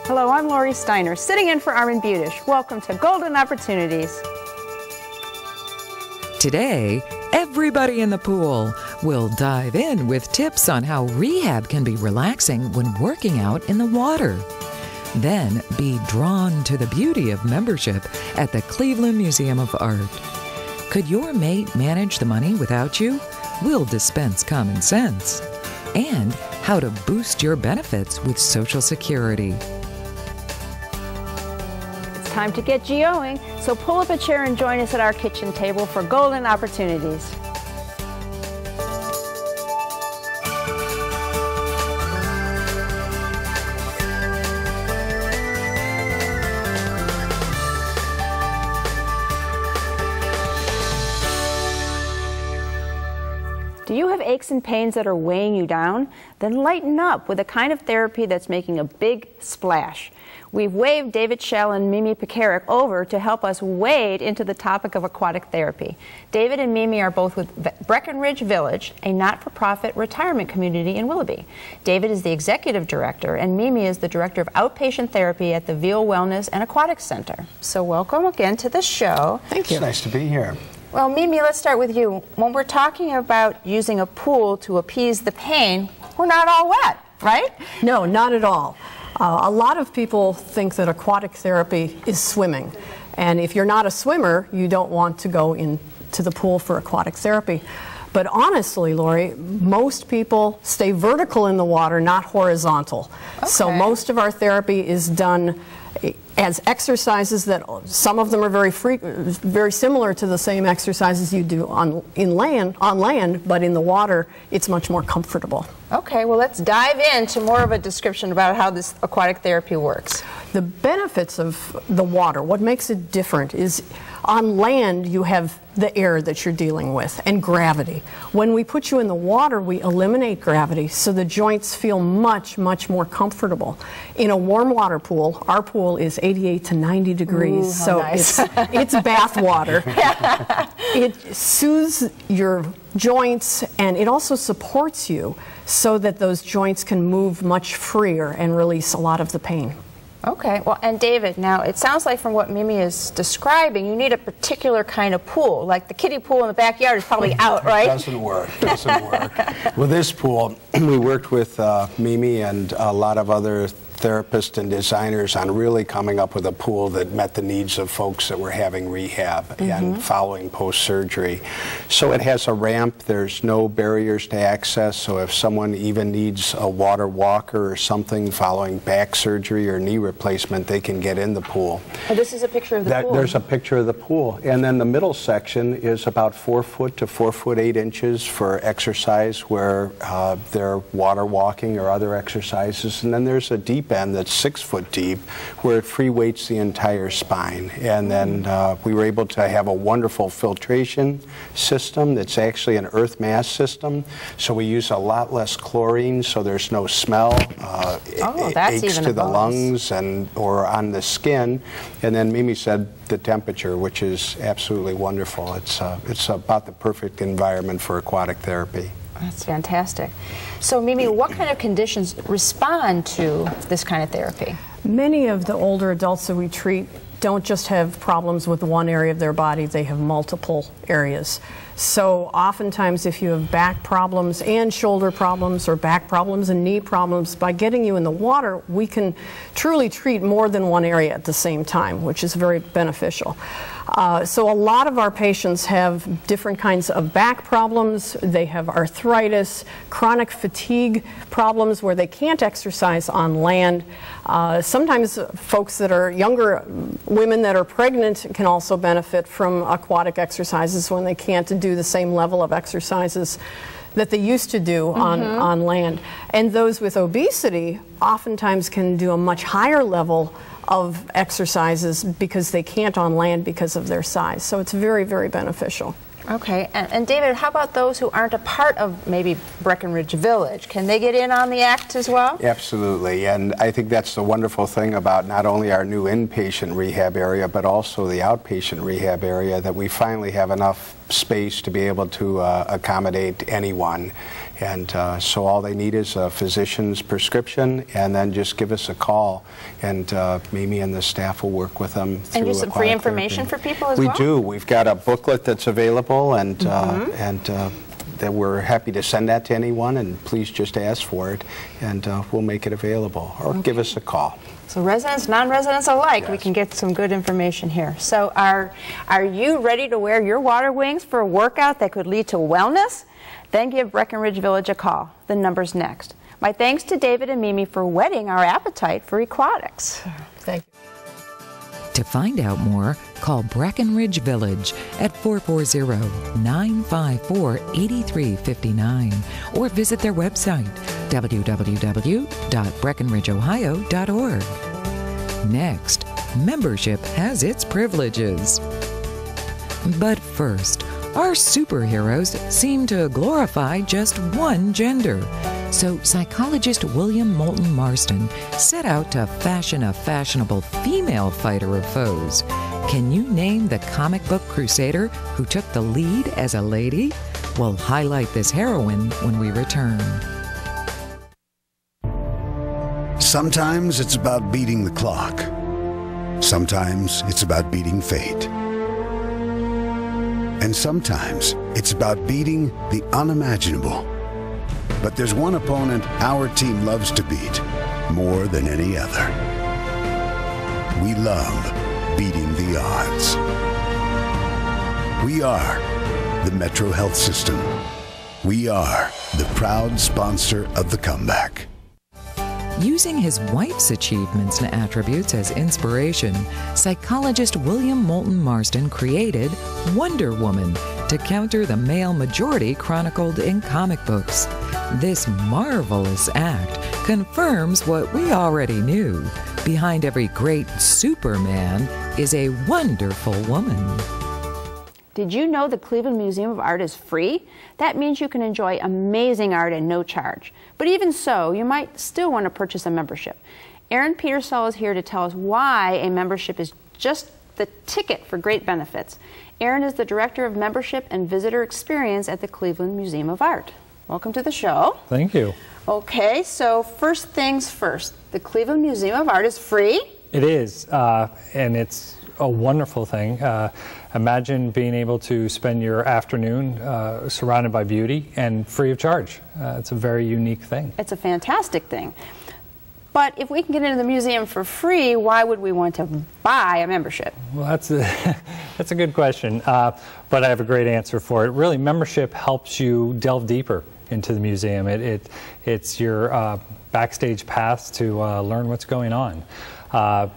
Hello, I'm Lori Steiner, sitting in for Armin Budish. Welcome to Golden Opportunities. Today, everybody in the pool will dive in with tips on how rehab can be relaxing when working out in the water. Then be drawn to the beauty of membership at the Cleveland Museum of Art. Could your mate manage the money without you? We'll dispense common sense. And how to boost your benefits with Social Security. It's time to get geoing, so pull up a chair and join us at our kitchen table for Golden Opportunities. Do you have aches and pains that are weighing you down? Then lighten up with a kind of therapy that's making a big splash. We've waved David Schell and Mimi Pekarik over to help us wade into the topic of aquatic therapy. David and Mimi are both with Breckenridge Village, a not-for-profit retirement community in Willoughby. David is the executive director, and Mimi is the director of outpatient therapy at the Veal Wellness and Aquatic Center. So welcome again to the show. Thank you. It's nice to be here. Well, Mimi, let's start with you. When we're talking about using a pool to appease the pain, we're not all wet, right? No, not at all. A lot of people think that aquatic therapy is swimming. And if you're not a swimmer, you don't want to go into the pool for aquatic therapy. But honestly, Lori, most people stay vertical in the water, not horizontal. Okay. So most of our therapy is done as exercises that some of them are very similar to the same exercises you do on land, but in the water it's much more comfortable. Okay, well let's dive into more of a description about how this aquatic therapy works. The benefits of the water, what makes it different is on land you have the air that you're dealing with and gravity. When we put you in the water, we eliminate gravity so the joints feel much, much more comfortable. In a warm water pool, our pool is 88 to 90 degrees, so nice. it's bath water. It soothes your joints and it also supports you so that those joints can move much freer and release a lot of the pain. Okay, well, and David, now it sounds like from what Mimi is describing, you need a particular kind of pool, like the kiddie pool in the backyard is probably out, right? It doesn't work, doesn't work. With this pool, we worked with Mimi and a lot of other therapists and designers on really coming up with a pool that met the needs of folks that were having rehab and following post-surgery. So it has a ramp, there's no barriers to access, so if someone even needs a water walker or something following back surgery or knee replacement, they can get in the pool. Oh, this is a picture of the pool. There's a picture of the pool, and then the middle section is about 4 foot to 4 foot 8 inches for exercise where they're water walking or other exercises, and then there's a deep end that's 6 foot deep where it free weights the entire spine. And then we were able to have a wonderful filtration system that's actually an earth mass system, so we use a lot less chlorine so there's no smell, aches to the lungs or on the skin. And then Mimi said the temperature, which is absolutely wonderful. It's about the perfect environment for aquatic therapy. That's fantastic. So Mimi, what kind of conditions respond to this kind of therapy? Many of the older adults that we treat don't just have problems with one area of their body, they have multiple areas. So oftentimes if you have back problems and shoulder problems or back problems and knee problems, by getting you in the water, we can truly treat more than one area at the same time, which is very beneficial. So a lot of our patients have different kinds of back problems. They have arthritis, chronic fatigue problems where they can't exercise on land. Sometimes folks that are younger, women that are pregnant can also benefit from aquatic exercises when they can't do the same level of exercises that they used to do on land. And those with obesity oftentimes can do a much higher level of exercises because they can't on land because of their size. So it's very, very beneficial. Okay, and David, how about those who aren't a part of maybe Breckenridge Village? Can they get in on the act as well? Absolutely, and I think that's the wonderful thing about not only our new inpatient rehab area, but also the outpatient rehab area, that we finally have enough space to be able to accommodate anyone. And so all they need is a physician's prescription, and then just give us a call, and Mimi and the staff will work with them through And do some free aquatic information therapy. for people as well? We do. We've got a booklet that's available, and that we're happy to send that to anyone, and please just ask for it, and we'll make it available, or give us a call. So residents, non-residents alike, we Yes. can get some good information here. So are you ready to wear your water wings for a workout that could lead to wellness? Then give Breckenridge Village a call. The number's next. My thanks to David and Mimi for whetting our appetite for aquatics. Thank you. To find out more, call Breckenridge Village at 440-954-8359 or visit their website, www.breckenridgeohio.org. Next, membership has its privileges. But first, our superheroes seem to glorify just one gender. So psychologist William Moulton Marston set out to fashion a fashionable female fighter of foes. Can you name the comic book crusader who took the lead as a lady? We'll highlight this heroine when we return. Sometimes it's about beating the clock. Sometimes it's about beating fate. And sometimes it's about beating the unimaginable. But there's one opponent our team loves to beat more than any other. We love beating the odds. We are the Metro Health System. We are the proud sponsor of the comeback. Using his wife's achievements and attributes as inspiration, psychologist William Moulton Marston created Wonder Woman to counter the male majority chronicled in comic books. This marvelous act confirms what we already knew. Behind every great Superman is a wonderful woman. Did you know the Cleveland Museum of Art is free? That means you can enjoy amazing art at no charge. But even so, you might still want to purchase a membership. Aaron Petersall is here to tell us why a membership is just the ticket for great benefits. Aaron is the Director of Membership and Visitor Experience at the Cleveland Museum of Art. Welcome to the show. Thank you. Okay, so first things first. The Cleveland Museum of Art is free? It is, and it's a wonderful thing. Imagine being able to spend your afternoon surrounded by beauty and free of charge. It's a very unique thing. It's a fantastic thing. But if we can get into the museum for free, why would we want to buy a membership? Well, that's a good question, but I have a great answer for it. Really, membership helps you delve deeper into the museum. It's your backstage pass to learn what's going on.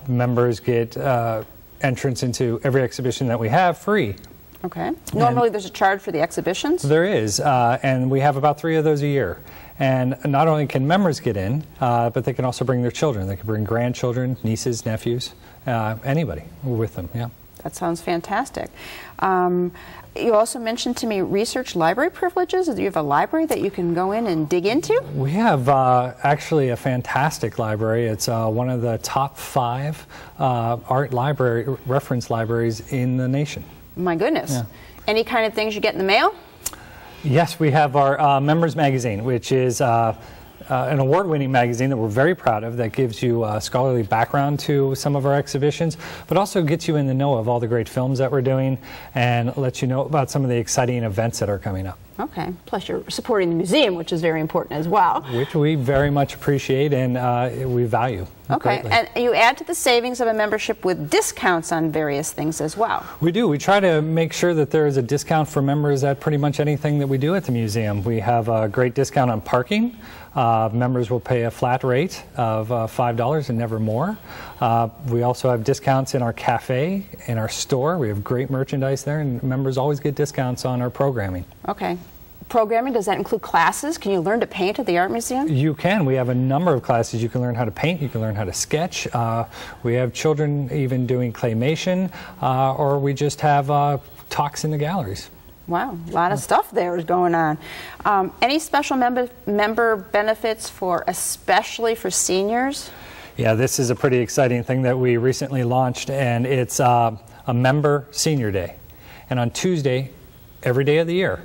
Members get entrance into every exhibition that we have free. Okay. Normally there's a charge for the exhibitions? There is, and we have about 3 of those a year. And not only can members get in, but they can also bring their children. They can bring grandchildren, nieces, nephews, anybody with them, yeah. That sounds fantastic. You also mentioned to me research library privileges. Do you have a library that you can go in and dig into? We have actually a fantastic library. It's one of the top 5 art library reference libraries in the nation. My goodness. Yeah. Any kind of things you get in the mail? Yes, we have our Members Magazine, which is an award-winning magazine that we're very proud of, that gives you a scholarly background to some of our exhibitions, but also gets you in the know of all the great films that we're doing and lets you know about some of the exciting events that are coming up. Okay. Plus you're supporting the museum, which is very important as well. Which we very much appreciate and we value. Okay. Greatly. And you add to the savings of a membership with discounts on various things as well. We do. We try to make sure that there is a discount for members at pretty much anything that we do at the museum. We have a great discount on parking. Members will pay a flat rate of $5 and never more. We also have discounts in our cafe, in our store. We have great merchandise there, and members always get discounts on our programming. Okay. Programming, does that include classes? Can you learn to paint at the Art Museum? You can. We have a number of classes. You can learn how to paint. You can learn how to sketch. We have children even doing claymation, or we just have talks in the galleries. Wow, a lot of stuff there is going on. Any special member benefits for, especially for seniors? Yeah, this is a pretty exciting thing that we recently launched, and it's a Member Senior Day. And on Tuesday, every day of the year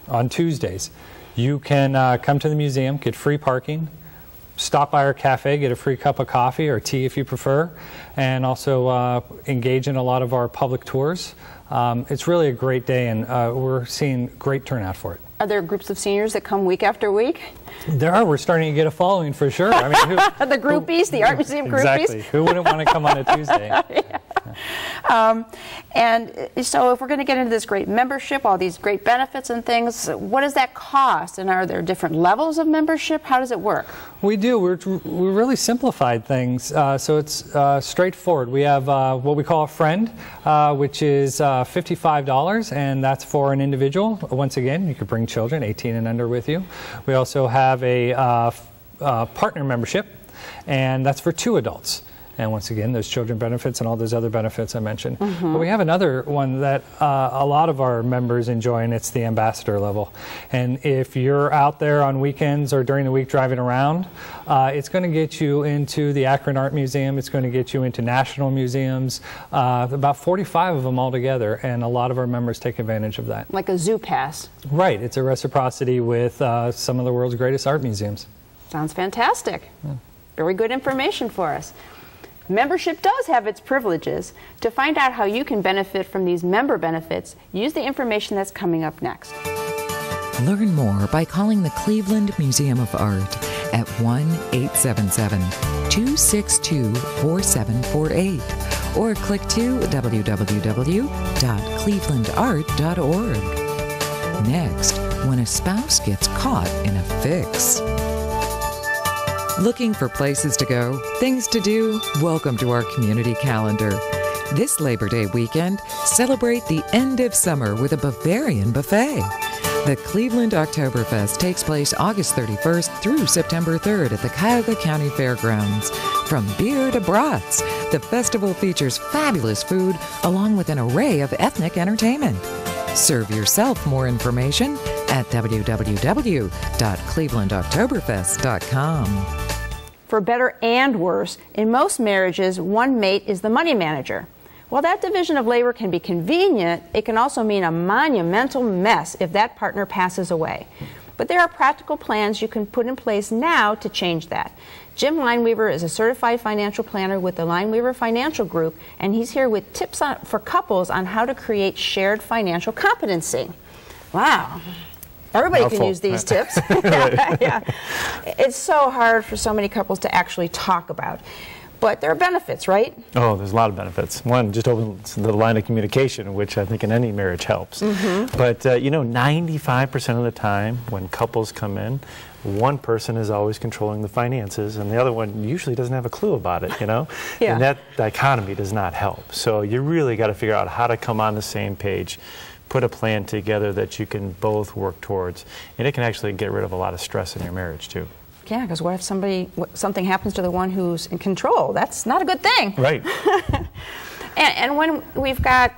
on Tuesdays. You can come to the museum, get free parking, stop by our cafe, get a free cup of coffee or tea if you prefer, and also engage in a lot of our public tours. It's really a great day, and we're seeing great turnout for it. Are there groups of seniors that come week after week? There are. We're starting to get a following for sure. I mean, The groupies, the Art Museum groupies? Exactly. Who wouldn't want to come on a Tuesday? And so if we're going to get into this great membership, all these great benefits and things, what does that cost? And are there different levels of membership? How does it work? We do. We really simplified things, so it's straightforward. We have what we call a friend, which is $55, and that's for an individual. Once again, you could bring children, 18 and under, with you. We also have a partner membership, and that's for 2 adults. And once again, there's children benefits and all those other benefits I mentioned. But we have another one that a lot of our members enjoy, and it's the ambassador level. And if you're out there on weekends or during the week driving around, it's going to get you into the Akron Art Museum. It's going to get you into national museums, about 45 of them altogether, and a lot of our members take advantage of that. Like a zoo pass. Right. It's a reciprocity with some of the world's greatest art museums. Sounds fantastic. Very good information for us. Membership does have its privileges. To find out how you can benefit from these member benefits, use the information that's coming up next. Learn more by calling the Cleveland Museum of Art at 1-877-262-4748 or click to www.clevelandart.org. Next, when a spouse gets caught in a fix. Looking for places to go, things to do? Welcome to our community calendar. This Labor Day weekend, celebrate the end of summer with a Bavarian buffet. The Cleveland Oktoberfest takes place August 31st through September 3rd at the Cuyahoga County Fairgrounds. From beer to brats, the festival features fabulous food along with an array of ethnic entertainment. Serve yourself more information at www.clevelandoktoberfest.com. For better and worse, in most marriages, one mate is the money manager. While that division of labor can be convenient, it can also mean a monumental mess if that partner passes away. But there are practical plans you can put in place now to change that. Jim Lineweaver is a certified financial planner with the Lineweaver Financial Group, and he's here with tips for couples on how to create shared financial competency. Wow. Everybody can use these tips. Yeah. It's so hard for so many couples to actually talk about. But there are benefits, right? Oh, there's a lot of benefits. One, just opens the line of communication, which I think in any marriage helps. But, you know, 95% of the time when couples come in, one person is always controlling the finances and the other one usually doesn't have a clue about it, you know? And that dichotomy does not help. So you really got to figure out how to come on the same page, put a plan together that you can both work towards. And it can actually get rid of a lot of stress in your marriage, too. Yeah, because what if something happens to the one who's in control? That's not a good thing. Right. And when we've got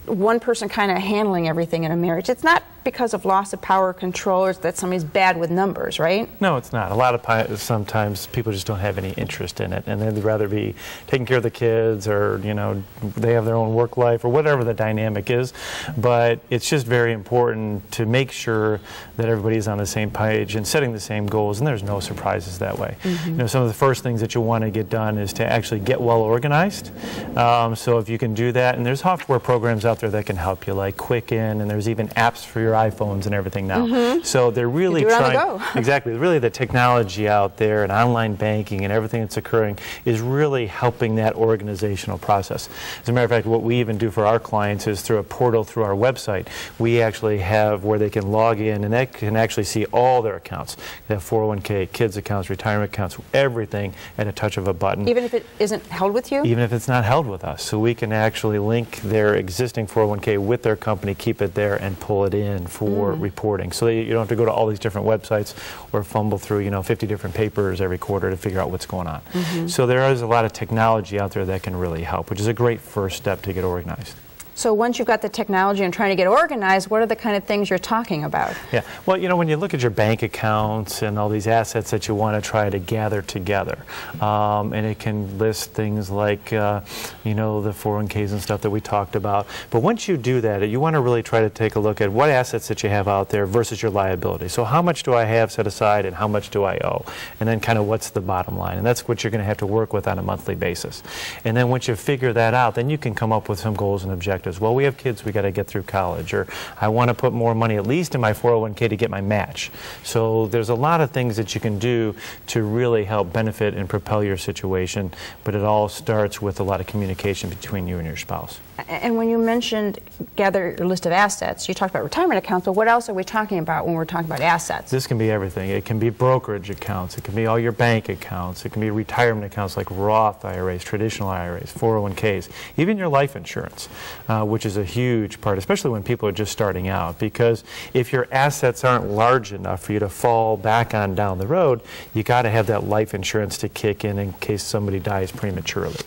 one person kind of handling everything in a marriage, it's not because of loss of power or control or that somebody's bad with numbers, right? No, it's not. A lot of sometimes people just don't have any interest in it, and they'd rather be taking care of the kids, or you know, they have their own work life, or whatever the dynamic is. But it's just very important to make sure that everybody's on the same page and setting the same goals, and there's no surprises that way. You know, some of the first things that you want to get done is to actually get well organized. So if you can do that, and there's software programs out there that can help you, like Quicken, and there's even apps for your iPhones and everything now. So they're really trying, exactly, really the technology out there and online banking and everything that's occurring is really helping that organizational process. As a matter of fact, what we even do for our clients is through a portal through our website, we actually have where they can log in and they can actually see all their accounts. They have 401k, kids accounts, retirement accounts, everything at a touch of a button. Even if it isn't held with you? Even if it's not held with us. So we can actually link their existing 401k with their company, keep it there, and pull it in for reporting. So you don't have to go to all these different websites or fumble through, you know, 50 different papers every quarter to figure out what's going on. So there is a lot of technology out there that can really help, which is a great first step to get organized. So once you've got the technology and trying to get organized, what are the kind of things you're talking about? Yeah, well, you know, when you look at your bank accounts and all these assets that you want to try to gather together, and it can list things like, you know, the 401ks and stuff that we talked about. But once you do that, you want to really try to take a look at what assets that you have out there versus your liability. So how much do I have set aside and how much do I owe? And then kind of what's the bottom line? And that's what you're going to have to work with on a monthly basis. And then once you figure that out, then you can come up with some goals and objectives. Well, we have kids, we got to get through college, or I want to put more money at least in my 401k to get my match. So there's a lot of things that you can do to really help benefit and propel your situation, but it all starts with a lot of communication between you and your spouse. And when you mentioned gather your list of assets, you talked about retirement accounts, but what else are we talking about when we're talking about assets? This can be everything. It can be brokerage accounts, it can be all your bank accounts, it can be retirement accounts like Roth IRAs, traditional IRAs, 401ks, even your life insurance, which is a huge part, especially when people are just starting out, because if your assets aren't large enough for you to fall back on down the road, you got to have that life insurance to kick in case somebody dies prematurely.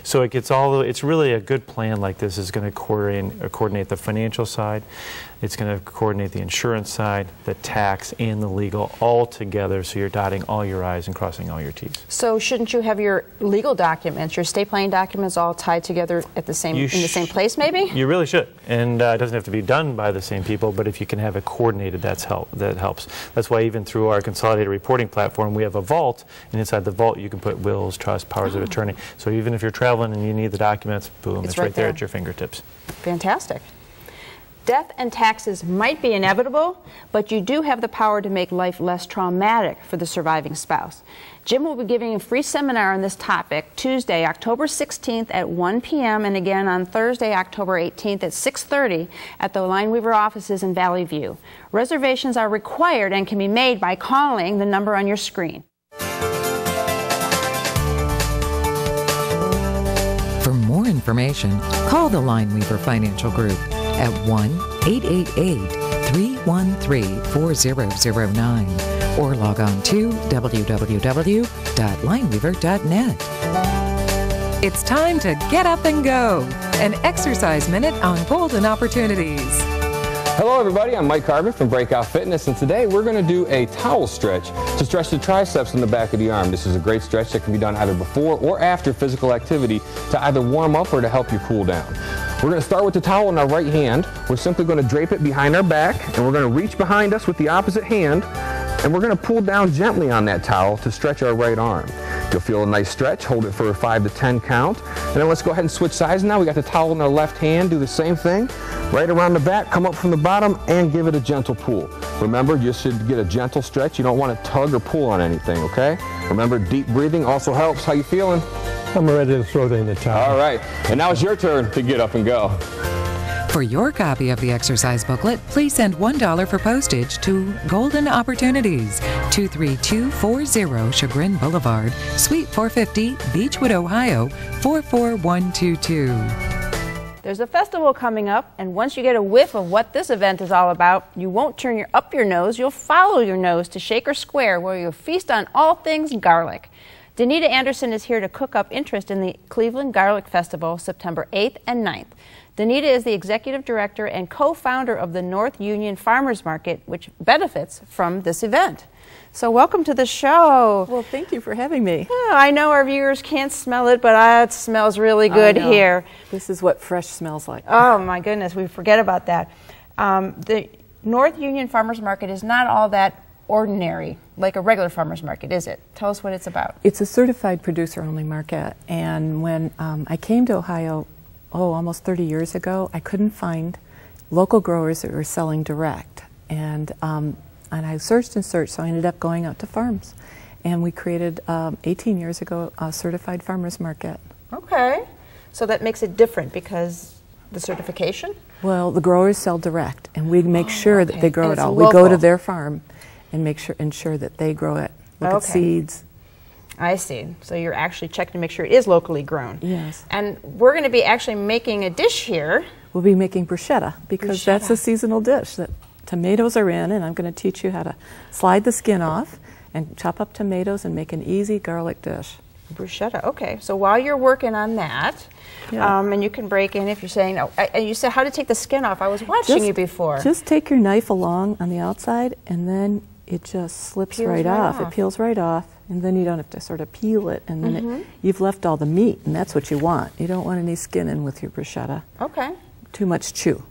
So it gets all, it's really a good plan like this is going to coordinate the financial side, it's going to coordinate the insurance side, the tax, and the legal all together, so you're dotting all your I's and crossing all your T's. So shouldn't you have your legal documents, your estate planning documents all tied together at the same, in the same place maybe? You really should, and it doesn't have to be done by the same people, but if you can have it coordinated, that helps. That's why even through our consolidated reporting platform, we have a vault, and inside the vault you can put wills, trusts, powers of attorney. So even if you're traveling and you need the documents, boom, it's right there at your fingertips. Fantastic. Death and taxes might be inevitable, but you do have the power to make life less traumatic for the surviving spouse. Jim will be giving a free seminar on this topic Tuesday, October 16th at 1 p.m. and again on Thursday, October 18th at 6:30 at the Lineweaver offices in Valley View. Reservations are required and can be made by calling the number on your screen. For more information, call the Lineweaver Financial Group at 1-888-313-4009 or log on to www.lineweaver.net. It's time to get up and go. An exercise minute on Golden Opportunities. Hello everybody, I'm Mike Carver from Breakout Fitness, and today we're going to do a towel stretch to stretch the triceps in the back of the arm. This is a great stretch that can be done either before or after physical activity to either warm up or to help you cool down. We're going to start with the towel in our right hand. We're simply going to drape it behind our back, and we're going to reach behind us with the opposite hand, and we're going to pull down gently on that towel to stretch our right arm. You'll feel a nice stretch. Hold it for a 5 to 10 count. And then let's go ahead and switch sides now. We got the towel in our left hand. Do the same thing. Right around the back, come up from the bottom, and give it a gentle pull. Remember, you should get a gentle stretch. You don't want to tug or pull on anything, okay? Remember, deep breathing also helps. How you feeling? I'm ready to throw it in the towel. All right. And now it's your turn to get up and go. For your copy of the exercise booklet, please send $1 for postage to Golden Opportunities, 23240 Chagrin Boulevard, Suite 450, Beechwood, Ohio, 44122. There's a festival coming up, and once you get a whiff of what this event is all about, you won't turn up your nose, you'll follow your nose to Shaker Square, where you'll feast on all things garlic. Danita Anderson is here to cook up interest in the Cleveland Garlic Festival, September 8th and 9th. Danita is the executive director and co-founder of the North Union Farmers Market, which benefits from this event. So welcome to the show. Well, thank you for having me. Yeah, I know our viewers can't smell it, but it smells really good here. This is what fresh smells like. Oh my goodness, we forget about that. The North Union Farmers Market is not all that ordinary, like a regular farmers market, is it? Tell us what it's about. It's a certified producer-only market, and when I came to Ohio, almost 30 years ago, I couldn't find local growers that were selling direct, and I searched and searched, so I ended up going out to farms, and we created 18 years ago a certified farmers market. Okay, so that makes it different because the certification? Well, the growers sell direct, and we make sure that they grow it all. Local. We go to their farm and ensure that they grow it. Look at seeds. I see. So you're actually checking to make sure it is locally grown. Yes. And we're going to be actually making a dish here. We'll be making bruschetta because that's a seasonal dish that tomatoes are in, and I'm going to teach you how to slide the skin off and chop up tomatoes and make an easy garlic dish. Bruschetta. Okay, so while you're working on that, and you can break in if you're saying, and you said how to take the skin off. I was watching you before. Just take your knife along on the outside, and then it just slips right off. It peels right off, and then you don't have to sort of peel it, and then you've left all the meat, and that's what you want. You don't want any skin in with your bruschetta. Okay. Too much chew.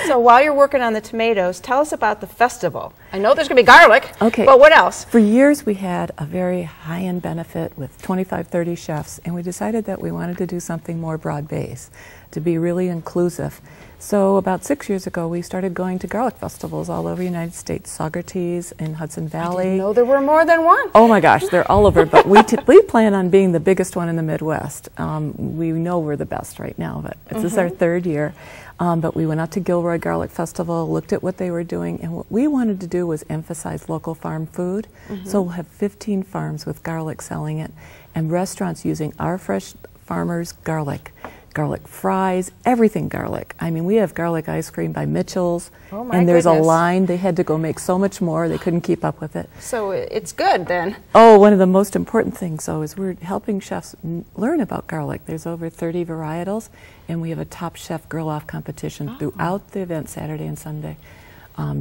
So while you're working on the tomatoes, tell us about the festival. I know there's going to be garlic, okay, but what else? For years we had a very high-end benefit with 25, 30 chefs, and we decided that we wanted to do something more broad-based, to be really inclusive. So about 6 years ago, we started going to garlic festivals all over the United States, Saugerties in Hudson Valley. I didn't know there were more than one. Oh my gosh, they're all over, but we plan on being the biggest one in the Midwest. We know we're the best right now, but this is our third year. But we went out to Gilroy Garlic Festival, looked at what they were doing, and what we wanted to do was emphasize local farm food. So we'll have 15 farms with garlic selling it, and restaurants using our fresh farmers' garlic. Garlic fries, everything garlic. I mean, we have garlic ice cream by Mitchell's, and there's a line. They had to go make so much more. They couldn't keep up with it. So it's good then. Oh, one of the most important things, though, is we're helping chefs learn about garlic. There's over 30 varietals, and we have a Top Chef Grill-Off competition throughout the event Saturday and Sunday.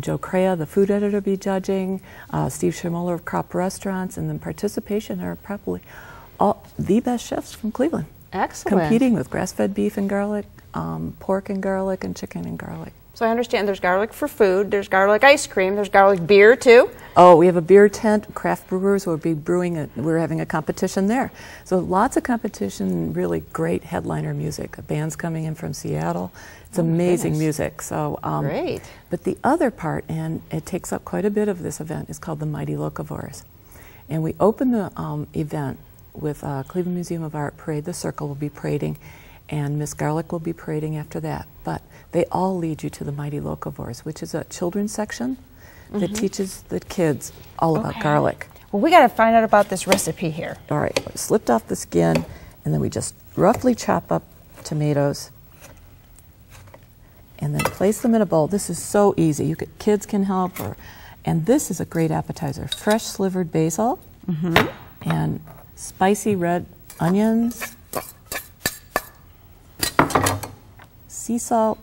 Joe Crea, the food editor, will be judging, Steve Schmoller of Crop Restaurants, and then participation are probably all the best chefs from Cleveland. Excellent. Competing with grass-fed beef and garlic, pork and garlic, and chicken and garlic. So I understand there's garlic for food, there's garlic ice cream, there's garlic beer too. Oh, we have a beer tent. Craft brewers will be brewing. We're having a competition there. So lots of competition, really great headliner music. A band's coming in from Seattle. It's amazing music. So great. But the other part, and it takes up quite a bit of this event, is called the Mighty Locavores. And we open the event with Cleveland Museum of Art Parade. The Circle will be parading, and Miss Garlic will be parading after that. But they all lead you to the Mighty Locavores, which is a children's section that teaches the kids all about garlic. Well, we got to find out about this recipe here. All right, slipped off the skin, and then we just roughly chop up tomatoes, and then place them in a bowl. This is so easy. Kids can help, and this is a great appetizer. Fresh slivered basil, and spicy red onions, sea salt,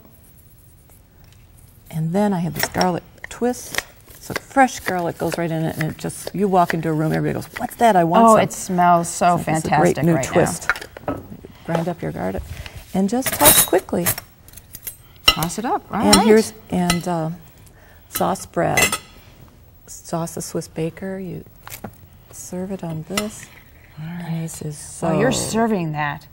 and then I have this garlic twist. So fresh garlic goes right in it, and it just, you walk into a room, everybody goes, "What's that? I want some." Oh, it smells so fantastic it's a great new right twist. now. Grind up your garlic, and just toss quickly. Toss it up. All and right. here's sauce bread, sauce of Swiss Baker. You serve it on this. And this is so. Oh, you're serving that.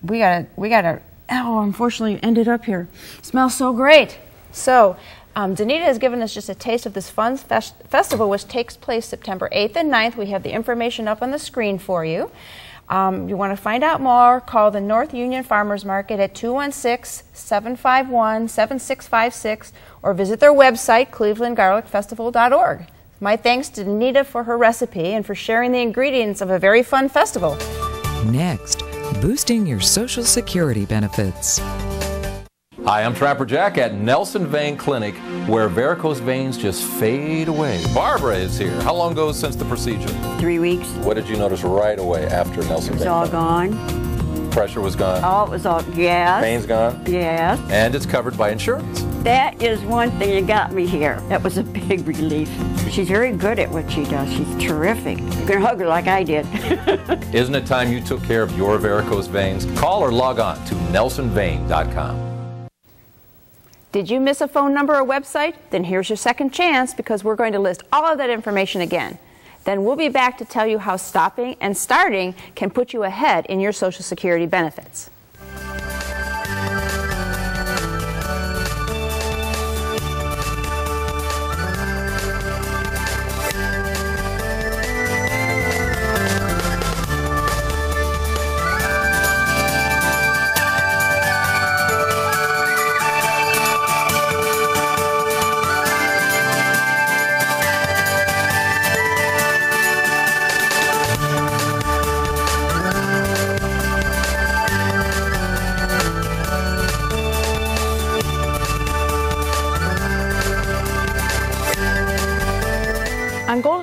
We gotta. Oh, unfortunately, ended up here. Smells so great. So, Danita has given us just a taste of this fun festival, which takes place September 8th and 9th. We have the information up on the screen for you. You want to find out more, call the North Union Farmers Market at 216-751-7656 or visit their website, clevelandgarlicfestival.org. My thanks to Danita for her recipe and for sharing the ingredients of a very fun festival. Next, boosting your Social Security benefits. Hi, I'm Trapper Jack at Nelson Vein Clinic, where varicose veins just fade away. Barbara is here. How long ago since the procedure? 3 weeks. What did you notice right away after Nelson Vein? It's all Clinic? gone. Pressure was gone? Oh, it was all, yes. Pain's gone? Yes. And it's covered by insurance? That is one thing that got me here. That was a big relief. She's very good at what she does. She's terrific. You can hug her like I did. Isn't it time you took care of your varicose veins? Call or log on to nelsonvein.com. Did you miss a phone number or website? Then here's your second chance, because we're going to list all of that information again. Then we'll be back to tell you how stopping and starting can put you ahead in your Social Security benefits.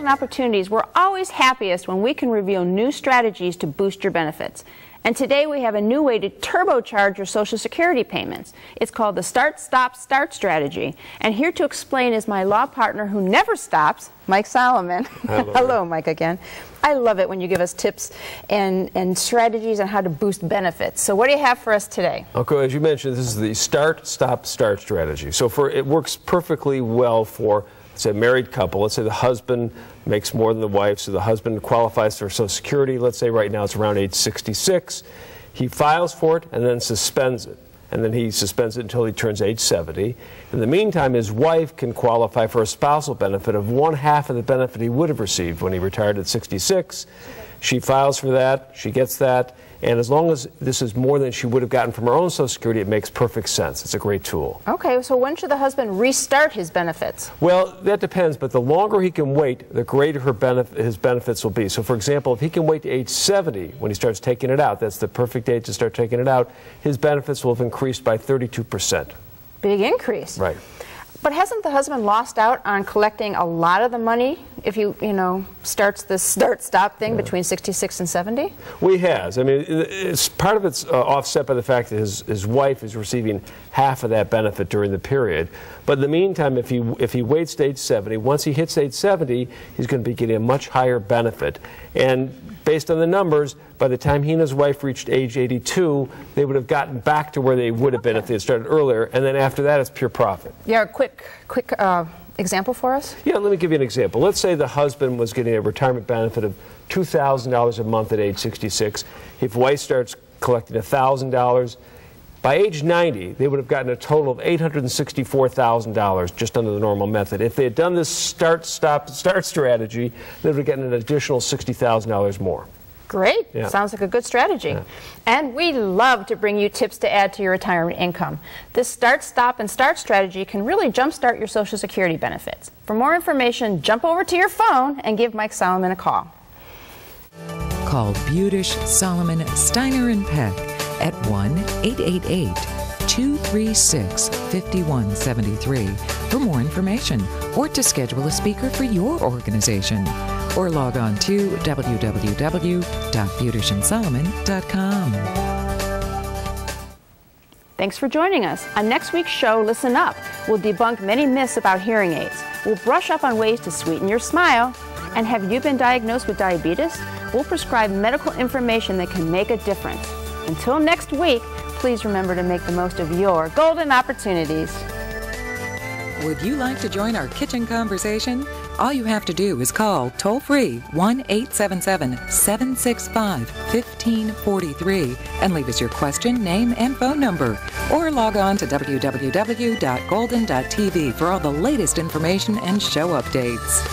Opportunities, we're always happiest when we can reveal new strategies to boost your benefits. And today we have a new way to turbocharge your Social Security payments. It's called the Start, Stop, Start strategy. And here to explain is my law partner who never stops, Mike Solomon. Hello, Mike, again. I love it when you give us tips and strategies on how to boost benefits. So what do you have for us today? Okay, as you mentioned, this is the Start, Stop, Start strategy. So it works perfectly well for, let's say, a married couple. Let's say the husband makes more than the wife, so the husband qualifies for Social Security. Let's say right now it's around age 66. He files for it and then suspends it. And then he suspends it until he turns age 70. In the meantime, his wife can qualify for a spousal benefit of 1/2 of the benefit he would have received when he retired at 66. She files for that, she gets that, and as long as this is more than she would have gotten from her own Social Security, it makes perfect sense. It's a great tool. Okay, so when should the husband restart his benefits? Well, that depends, but the longer he can wait, the greater his benefits will be. So, for example, if he can wait to age 70 when he starts taking it out, that's the perfect age to start taking it out, his benefits will have increased by 32%. Big increase. Right. But hasn't the husband lost out on collecting a lot of the money if you starts this start-stop thing between 66 and 70? Well, he has. I mean, part of it's offset by the fact that his wife is receiving half of that benefit during the period. But in the meantime, if he waits to age 70, once he hits age 70, he's going to be getting a much higher benefit. And based on the numbers, by the time he and his wife reached age 82, they would have gotten back to where they would have been if they had started earlier. And then after that, it's pure profit. Yeah, quick example for us? Yeah, let me give you an example. Let's say the husband was getting a retirement benefit of $2,000 a month at age 66. If wife starts collecting $1,000, by age 90, they would have gotten a total of $864,000 just under the normal method. If they had done this Start, Stop, Start strategy, they would have gotten an additional $60,000 more. Great. Yeah. Sounds like a good strategy. Yeah. And we love to bring you tips to add to your retirement income. This Start, Stop, and Start strategy can really jumpstart your Social Security benefits. For more information, jump over to your phone and give Mike Solomon a call. Call Budish, Solomon, Steiner, and Peck at 1-888-236-5173 for more information or to schedule a speaker for your organization. Or log on to www.budishandsolomon.com. Thanks for joining us. On next week's show, Listen Up. We'll debunk many myths about hearing aids. We'll brush up on ways to sweeten your smile. And have you been diagnosed with diabetes? We'll prescribe medical information that can make a difference. Until next week, please remember to make the most of your golden opportunities. Would you like to join our kitchen conversation? All you have to do is call toll-free 1-877-765-1543 and leave us your question, name, and phone number. Or log on to www.golden.tv for all the latest information and show updates.